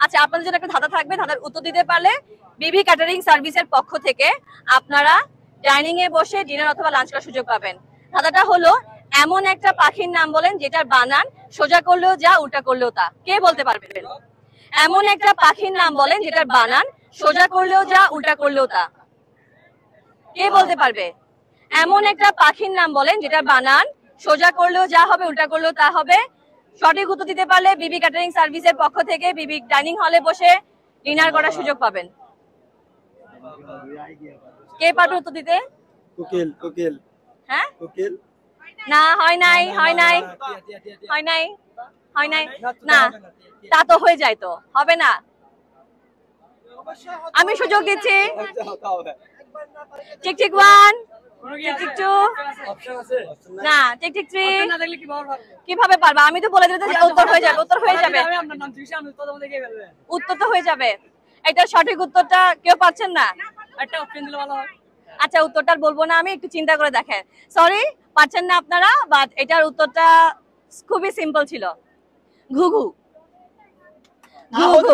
আচ্ছা, আপনাদের জন্য একটা ধাঁধা থাকবে, ধাঁধার উত্তর দিতে পারলে বিবি ক্যাটারিং সার্ভিসের পক্ষ থেকে আপনারা ডাইনিং এ বসে ডিনার অথবা লাঞ্চ করার সুযোগ পাবেন। ধাঁধাটা হলো, এমন একটা পাখির নাম বলেন যেটার বানান সোজা করলেও যা উল্টা করলেও তা। কে বলতে পারবেন? এমন একটা পাখির নাম বলেন যেটার বানান সোজা করলেও যা উল্টা করলেও তা। কে বলতে পারবে? এমন একটা পাখির নাম বলেন যেটার বানান সোজা করলেও যা হবে উল্টা করলেও তা হবে। সঠিক উত্তর দিতে পারলে বিবি ক্যাটারিং সার্ভিসের পক্ষ থেকে বিবি ডাইনিং হলে বসে ডিনার করার সুযোগ পাবেন। কে পারবে উত্তর দিতে? কোকিল। কোকিল। হ্যাঁ, কোকিল। না, হয় নাই, হয় নাই, হয় নাই, হয় নাই। না, তা তো হয়ে যায়, তো হবে না। আমি সুযোগ দিচ্ছি। টিক টিক 1, টিক টিক 2, না, টিক টিক 3। কিভাবে পারবা? আমি তো বলে দিতে যে উত্তর হয়ে যাবে, উত্তর হয়ে যাবে, উত্তর তো হয়ে যাবে। এটা সঠিক উত্তরটা কেউ পাচ্ছেন না? একটা অপশন দিলে ভালো হয়। আচ্ছা, উত্তরটা বলবো না, আমি একটু চিন্তা করে দেখেন। সরি, পাচ্ছেন না আপনারা, বাট এটার উত্তরটা খুবই সিম্পল ছিল, ঘুঘু। ঘুঘু।